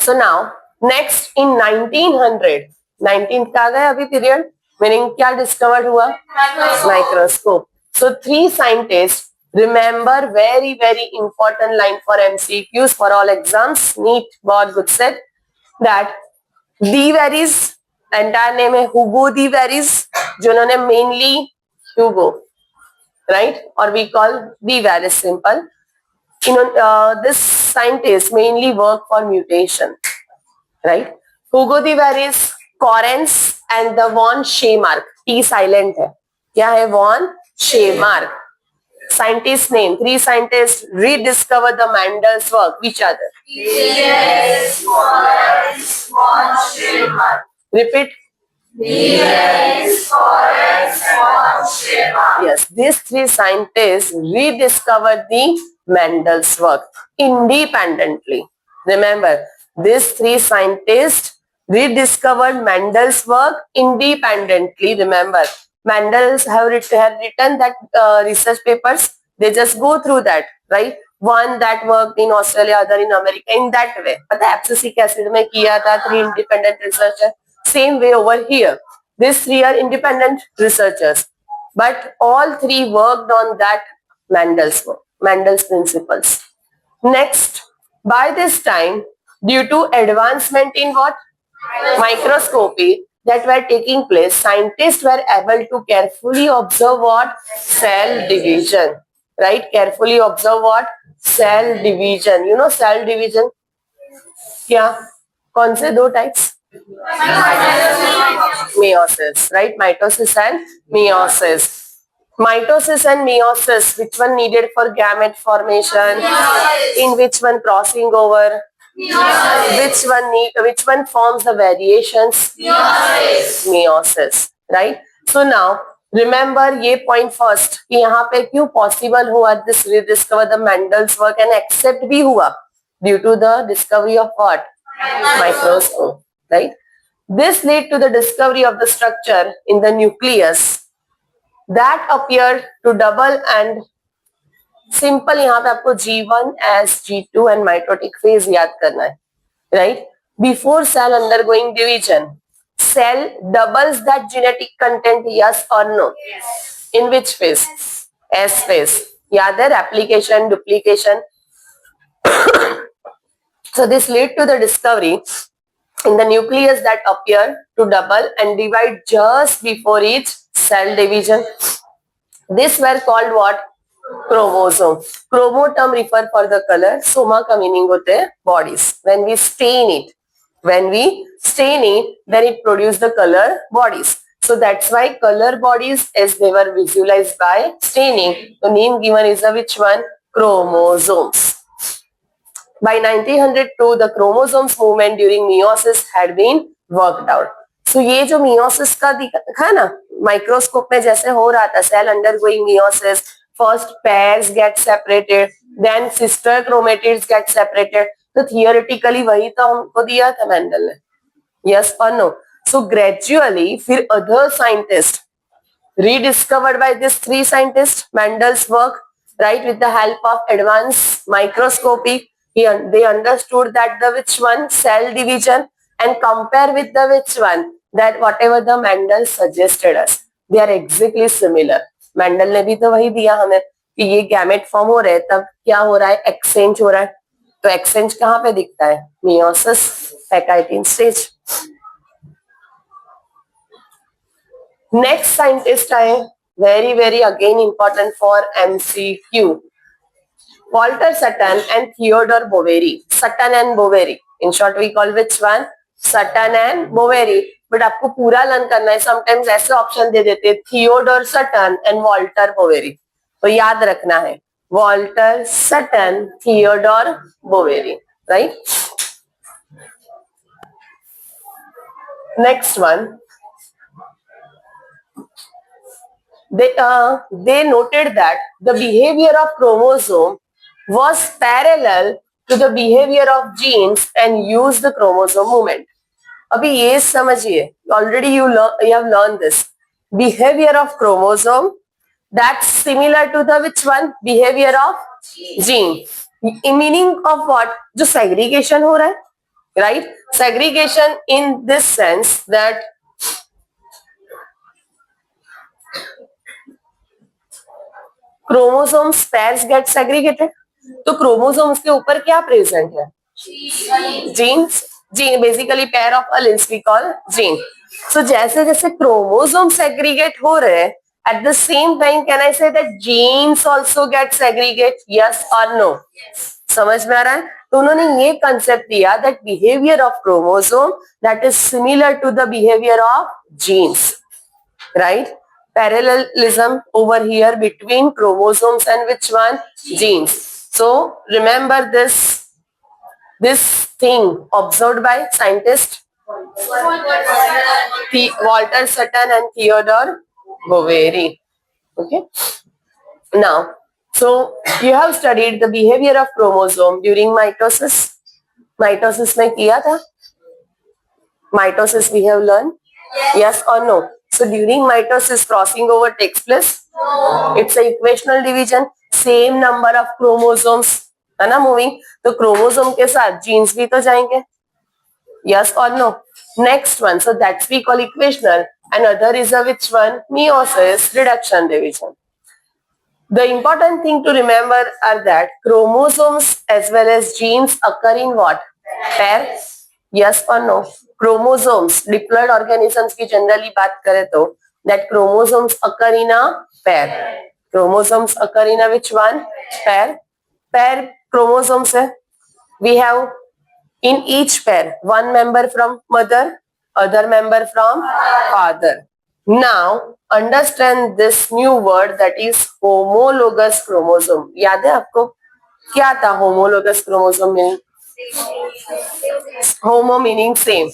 So now next in 1900, 19th का आ गया अभी पीरियड, मीनिंग क्या डिस्कवर हुआ? Microscope. So three scientists, remember very very important line for MCQs for all exams, NEET, बहुत good said, that De Veris, entire name है Hugo De Veris, जिन्होंने mainly Hugo, right, or we call De Veris simple. This scientist mainly work for mutation, right? Hugo De Veris, Correns and the von Schemark. T silent है. क्या है? Von Schemark. Scientist name. Three scientists rediscover the Mendel's work. Which other? Yes, Correns, von Schemark. Repeat. Yes, Correns, von Schemark. Yes, these three scientists rediscovered the Mendel's work independently. Remember, these three scientists rediscovered Mendel's work independently. Remember, Mendel's have written that research papers. They just go through that, right? One that worked in Australia, other in America, in that way. पता है abscisic acid में किया था, three independent researchers. Same way over here. These three are independent researchers, but all three worked on that Mendel's work, Mendel's principles. Next, by this time, due to advancement in what? Microscopy that were taking place, scientists were able to carefully observe what? Cell division, right? Carefully observe what? Cell division. You know cell division? क्या? कौन से दो types? Meiosis, right? Mitosis and meiosis. Mitosis and meiosis, which one needed for gamete formation? In which one crossing over? Which one forms the variations? Meiosis, right? So now remember ये point first कि यहाँ पे क्यों possible हुआ this rediscover the Mendel's work and accept भी हुआ due to the discovery of what? Microscope, right? This led to the discovery of the structure in the nucleus that appeared to double and simple. यहाँ पे आपको G1 as G2 and mitotic phase याद करना है, right? Before cell undergoing division, cell doubles that genetic content, yes or no? Yes. In which phase? S phase. याद है? Replication, duplication. So this led to the discovery in the nucleus that appear to double and divide just before each cell division. These were called what? Chromosome. Chromo term refer for the color. Soma का meaning होते हैं bodies. When we stain it, then it produce the color bodies. So that's why color bodies as they were visualized by staining. The name given is a which one? Chromosomes. By 1902, the chromosomes movement during meiosis had been worked out. So ये जो meiosis का दिखा ना, microscope में जैसे हो रहा था, cell undergoing meiosis, first pairs get separated, then sister chromatids get separated. तो theoretically वही तो हमको दिया था मेंडल ने, yes or no? So gradually, फिर other scientists rediscovered by these three scientists Mendel's work, right, with the help of advanced microscopy. They understood that the which one cell division and compare with the which one that whatever the Mendel suggested us, they are exactly similar. Mendel ने भी तो वही दिया हमें कि ये gamete form हो रहे हैं, तब क्या हो रहा है? एक्सचेंज हो रहा है. तो एक्सचेंज कहाँ पे दिखता है? Meiosis, pachytene stage. Next scientist आए, very very again important for MCQ. Walter Sutton and Theodore Boveri. Sutton and Boveri. In short, we call which one? Sutton and Boveri. But आपको पूरा लर्न करना है. Sometimes ऐसे option दे देते हैं Theodore Sutton and Walter Boveri. तो याद रखना है Walter Sutton, Theodore Boveri, right? Next one. They noted that the behavior of chromosome was parallel to the behavior of genes and used the chromosome movement. अभी ये समझिए, already you have learned this. Behavior of chromosome that's similar to the which one? Behavior of gene. Meaning of what? जो segregation हो रहा है, right? Segregation in this sense that chromosomes pairs get segregated. तो chromosomes के ऊपर क्या present है? Genes. Gene basically pair of alleles we call gene. So जैसे जैसे chromosome segregate हो रहे हैं, at the same time can I say that genes also get segregate? Yes or no? समझ में आ रहा है? तो उन्होंने ये कंसेप्ट दिया that behavior of chromosome that is similar to the behavior of genes, right? Parallelism over here between chromosomes and which one? Genes. So remember this thing observed by scientists Walter Sutton and Theodore Boveri. Okay. Now, so you have studied the behavior of chromosome during mitosis. Mitosis में किया था? Mitosis we have learned. Yes or no? So during mitosis crossing over takes place. It's a equational division. Same number of chromosomes है ना moving. तो chromosome के साथ genes भी तो जाएंगे. Yes or no? Next one. So that's we call equational. And other is a which one? Meiosis, reduction division. The important thing to remember are that chromosomes as well as genes occur in what? Pair? Yes or no? Chromosomes, diploid organisms की generally बात करें तो that chromosomes occur in a pair. Chromosomes occur in a which one? Pair. Pair chromosomes है. We have in each pair one member from mother, other member from father. Now understand this new word that is homologous chromosome. याद है आपको क्या था homologous chromosome meaning? Homo meaning same.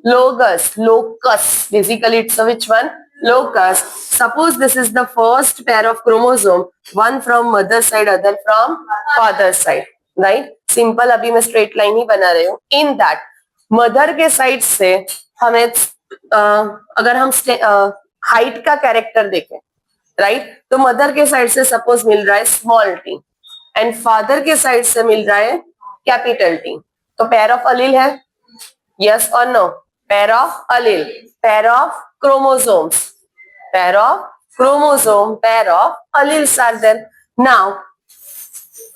Logos, locus. Basically, it's a which one? Locus. Suppose this is the first pair of chromosome, one from mother side, other from father side, right? Simple. अभी मैं straight line ही बना रही हूँ. In that, mother के side से हमें अगर हम height का character देखें, right? तो mother के side से suppose मिल रहा है small t, and father के side से मिल रहा है capital T. तो pair of allele है? Yes or no? Pair of allele, pair of chromosomes, pair of chromosome, pair of alleles are there. Now,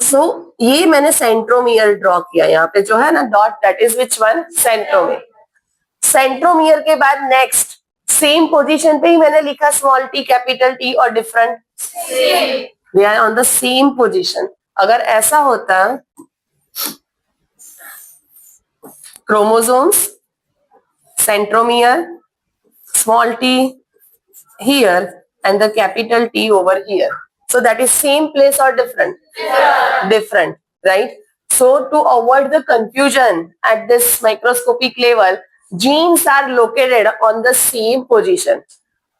so ये मैंने सेंट्रोमियर ड्रॉ किया यहाँ पे जो है ना dot that is which one centromere. Centromere के बाद नेक्स्ट सेम पोजीशन पे ही मैंने लिखा स्मॉल टी कैपिटल टी और different we are on the same position. अगर ऐसा होता chromosomes, centromere, small t here and the capital T over here. So that is same place or different? Different, right? So to avoid the confusion at this microscopic level, genes are located on the same position.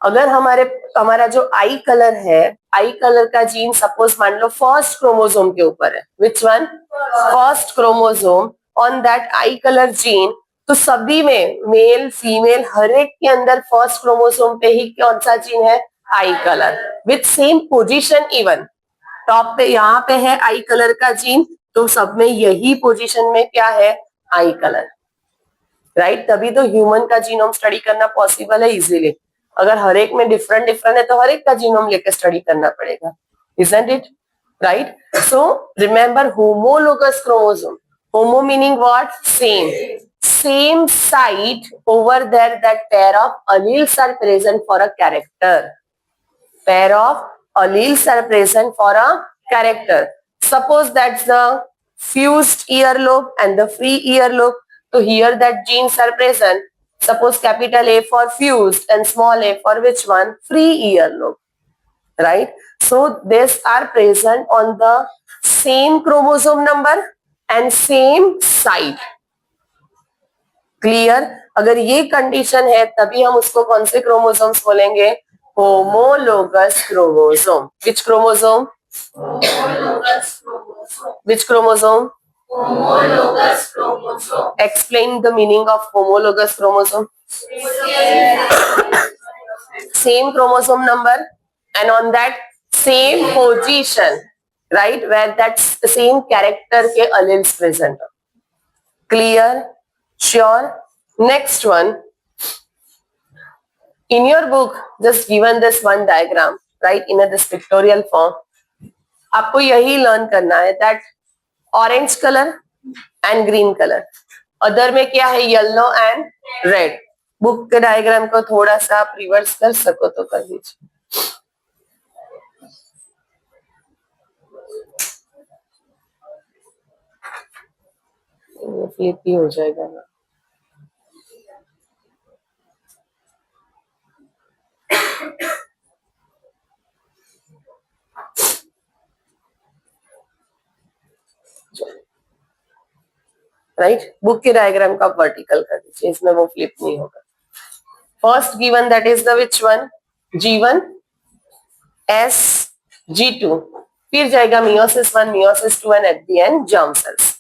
अगर हमारा जो आई colour है, आई colour का gene suppose मान लो first chromosome के ऊपर है. Which one? First chromosome on that I colour gene. तो सभी में मेल फीमेल हर एक के अंदर फर्स्ट क्रोमोसोम पे ही कौन सा जीन है? आई colour with same position. Even top पे यहाँ पे है आई कलर का जीन, तो सब में यही पोजीशन में क्या है? आई कलर, राइट? तभी तो ह्यूमन का जीनोम स्टडी करना पॉसिबल है इजीली. अगर हर एक में डिफरेंट डिफरेंट है तो हर एक का जीनोम लेकर स्टडी करना पड़ेगा. Isn't it? Right? So remember homologous chromosome. Homo meaning what? Same. Same site over there that pair of alleles are present for a character. Pair of alleles are present for a character. Suppose that's the fused earlobe and the free earlobe. So here that genes are present. Suppose capital A for fused and small a for which one? Free earlobe. Right? So these are present on the same chromosome number and same site. Clear? अगर ये condition है तभी हम उसको कौन से chromosomes बोलेंगे? Homologous chromosome. Which chromosome? Which chromosome? Homologous chromosome. Explain the meaning of homologous chromosome. Same chromosome number and on that same position, right? Where that same character के alleles present. Clear? Sure. Next one. In your book, just given this one diagram, right, in this pictorial form, आपको यही learn करना है that orange color and green color. Other में क्या है? Yellow and red. Book के diagram को थोड़ा सा आप रिवर्स कर सको तो कर दीजिए. फ्लिप ही हो जाएगा ना. राइट, बुक के डायग्राम का वर्टिकल कर दीजिए, इसमें वो फ्लिप नहीं होगा. First given that is the which one? G1 S G2. फिर जाएगा meiosis 1, meiosis 2 and at the end germ cells.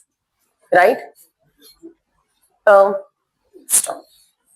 Right?